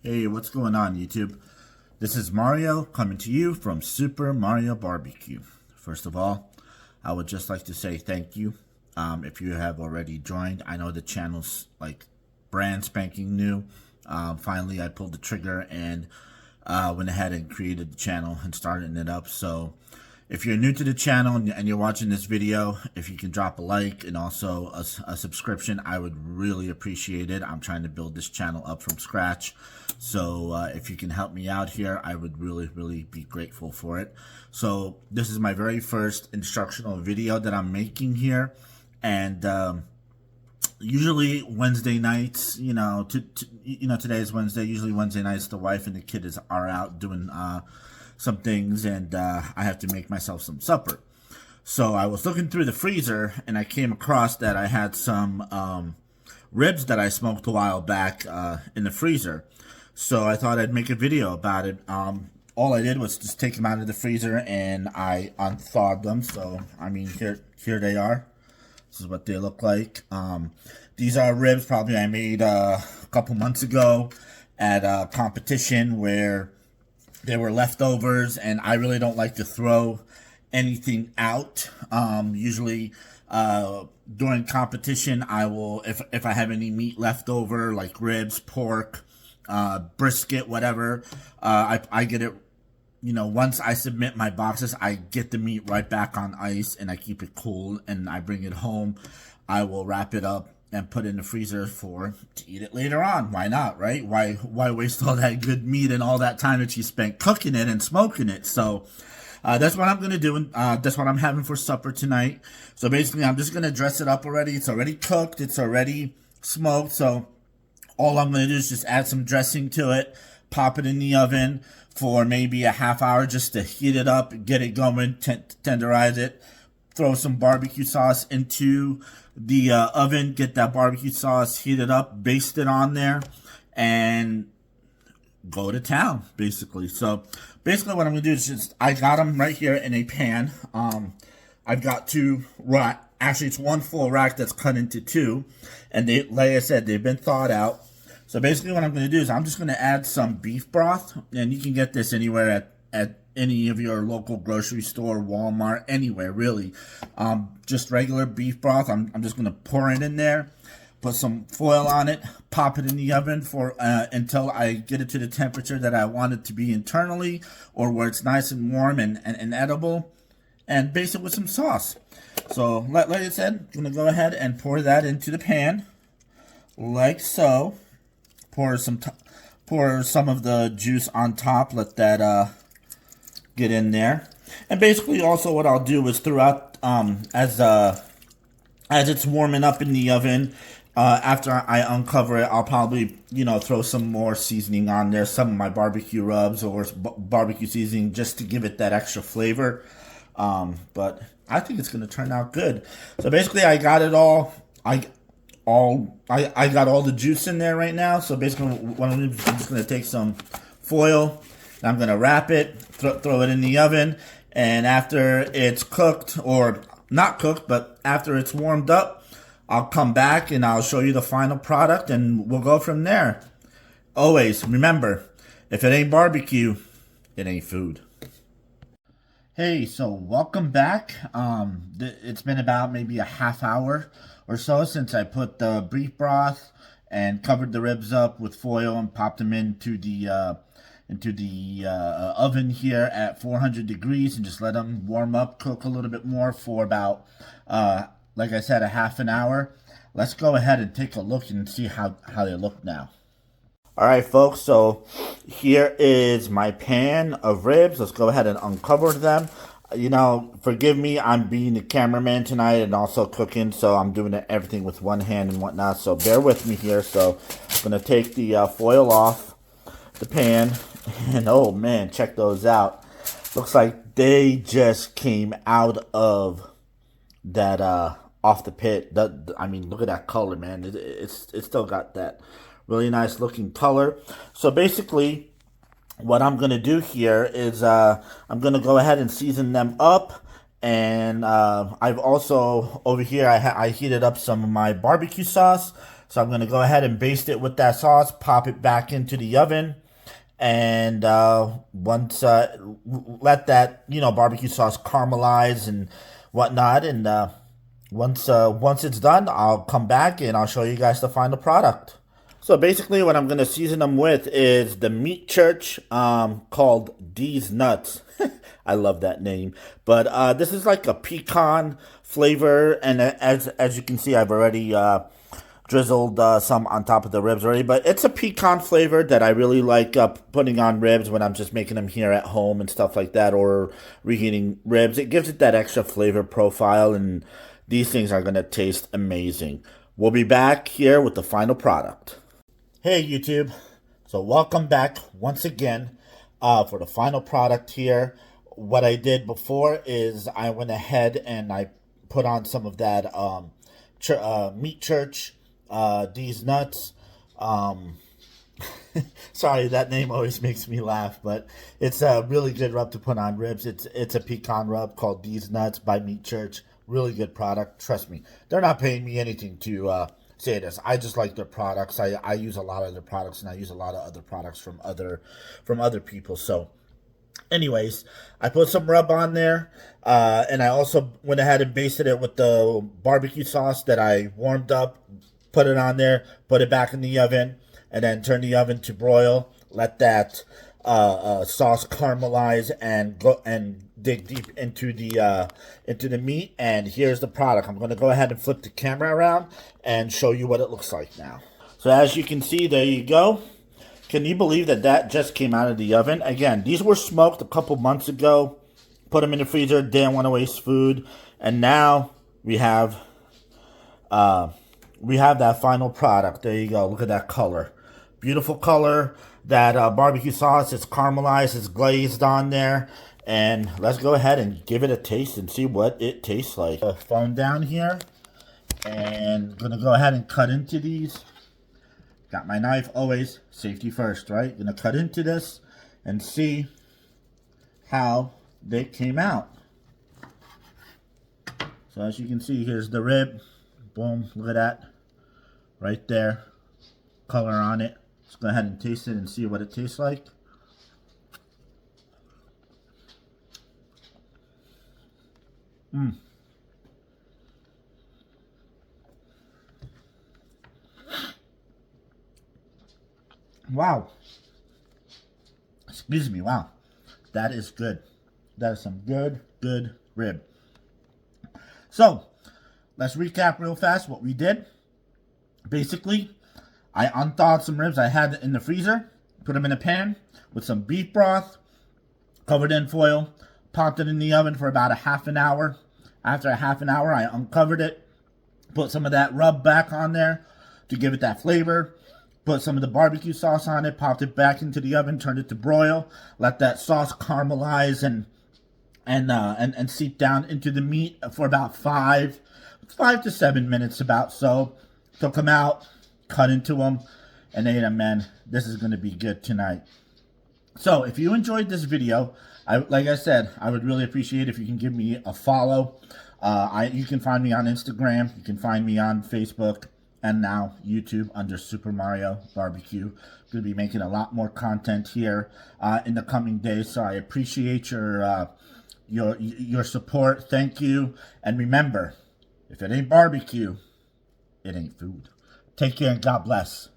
Hey, what's going on, YouTube? This is Mario coming to you from SuperMarioBBQ. First of all, I would just like to say thank you. If you have already joined, I know the channel's like brand spanking new. Finally, I pulled the trigger and went ahead and created the channel and started it up. So if you're new to the channel and you're watching this video, if you can drop a like and also a subscription, I would really appreciate it. I'm trying to build this channel up from scratch. So if you can help me out here, I would really be grateful for it. So this is my very first instructional video that I'm making here. And usually Wednesday nights, today is Wednesday. Usually Wednesday nights, the wife and the kid are out doing some things, and I have to make myself some supper. So I was looking through the freezer, and I came across that I had some ribs that I smoked a while back in the freezer. So I thought I'd make a video about it. All I did was just take them out of the freezer, and I unthawed them. So, I mean, here they are. This is what they look like. These are ribs probably I made a couple months ago at a competition where they were leftovers, and I really don't like to throw anything out. Usually during competition, I will, if I have any meat left over, like ribs, pork, brisket, whatever, I get it. Once I submit my boxes, I get the meat right back on ice and I keep it cool and I bring it home. I will wrap it up and put it in the freezer to eat it later on. Why not, right? Why waste all that good meat and all that time that you spent cooking it and smoking it? So that's what I'm going to do. That's what I'm having for supper tonight. So basically, I'm just going to dress it up already. It's already cooked. It's already smoked. So all I'm going to do is just add some dressing to it, pop it in the oven for maybe a half hour just to heat it up, get it going, tenderize it. Throw some barbecue sauce into the oven, get that barbecue sauce heated up, baste it on there, and go to town, basically. So basically what I'm going to do is just, I got them right here in a pan. I've got two rack, actually it's one full rack that's cut into two, and they, like I said, they've been thawed out. So basically what I'm going to do is I'm just going to add some beef broth, and you can get this anywhere at any of your local grocery store, Walmart, anywhere really. Just regular beef broth. I'm just going to pour it in there, put some foil on it, pop it in the oven for until I get it to the temperature that I want it to be internally, or where it's nice and warm and edible, and baste it with some sauce. So like I said, I'm going to go ahead and pour that into the pan like so. Pour some of the juice on top. Let that get in there. And basically, also what I'll do is throughout as it's warming up in the oven, after I uncover it, I'll probably throw some more seasoning on there, some of my barbecue rubs or barbecue seasoning, just to give it that extra flavor. But I think it's gonna turn out good. So basically, I got it all. I got all the juice in there right now. So basically what I'm just going to take some foil, and I'm going to wrap it, throw it in the oven, and after it's cooked, or not cooked, but after it's warmed up, I'll come back and I'll show you the final product, and we'll go from there. Always remember, if it ain't barbecue, it ain't food. Hey, so welcome back. It's been about maybe a half hour or so since I put the beef broth and covered the ribs up with foil and popped them into the oven here at 400 degrees and just let them warm up, cook a little bit more for about, like I said, a half an hour. Let's go ahead and take a look and see how they look now. All right, folks, so here is my pan of ribs. Let's go ahead and uncover them. Forgive me, I'm being the cameraman tonight and also cooking, so I'm doing everything with one hand and whatnot, so bear with me here. So I'm going to take the foil off the pan, and oh man, check those out. Looks like they just came out of that, off the pit. I mean, look at that color, man. It's still got that really nice looking color. So basically, what I'm going to do here is I'm going to go ahead and season them up. And I've also, over here, I heated up some of my barbecue sauce. So I'm going to go ahead and baste it with that sauce, pop it back into the oven, and once let that barbecue sauce caramelize and whatnot, and once it's done, I'll come back and I'll show you guys the final product. So basically, what I'm gonna season them with is the meat church, called D's Nuts. I love that name, but this is like a pecan flavor, and as you can see, I've already drizzled some on top of the ribs already, but it's a pecan flavor that I really like putting on ribs when I'm just making them here at home and stuff like that, or reheating ribs. It gives it that extra flavor profile, and these things are going to taste amazing. We'll be back here with the final product. Hey YouTube, so welcome back once again for the final product here. What I did before is I went ahead and I put on some of that meat church, D's Nuts. Sorry, that name always makes me laugh, but it's a really good rub to put on ribs. It's a pecan rub called D's Nuts by Meat Church. Really good product. Trust me, they're not paying me anything to say this. I just like their products. I use a lot of their products, and I use a lot of other products from other people. So anyways, I put some rub on there, and I also went ahead and basted it with the barbecue sauce that I warmed up, put it on there, put it back in the oven, and then turn the oven to broil. Let that sauce caramelize and go and dig deep into the meat. And here's the product. I'm going to go ahead and flip the camera around and show you what it looks like now. So as you can see, there you go. Can you believe that just came out of the oven? Again, these were smoked a couple months ago. Put them in the freezer. Didn't want to waste food. And now we have that final product. There you go. Look at that color. Beautiful color. That barbecue sauce is caramelized. It's glazed on there. And let's go ahead and give it a taste and see what it tastes like. Phone down here. And I'm going to go ahead and cut into these. Got my knife, always safety first, right? Gonna cut into this and see how they came out. So as you can see, here's the rib. Boom, look at that. Right there. Color on it. Let's go ahead and taste it and see what it tastes like. Wow. Excuse me, wow. That is good. That is some good rib. So, let's recap real fast what we did. Basically, I unthawed some ribs I had in the freezer, put them in a pan with some beef broth, covered in foil, popped it in the oven for about a half an hour. After a half an hour, I uncovered it, put some of that rub back on there to give it that flavor. Put some of the barbecue sauce on it, popped it back into the oven, turned it to broil, let that sauce caramelize and seep down into the meat for about 5 to 7 minutes about so. Took them out, cut into them, and ate them, man. This is going to be good tonight. So if you enjoyed this video, like I said, I would really appreciate if you can give me a follow. You can find me on Instagram. You can find me on Facebook. And now YouTube under Super Mario BBQ. Going to be making a lot more content here in the coming days. So I appreciate your support. Thank you. And remember, if it ain't barbecue, it ain't food. Take care and God bless.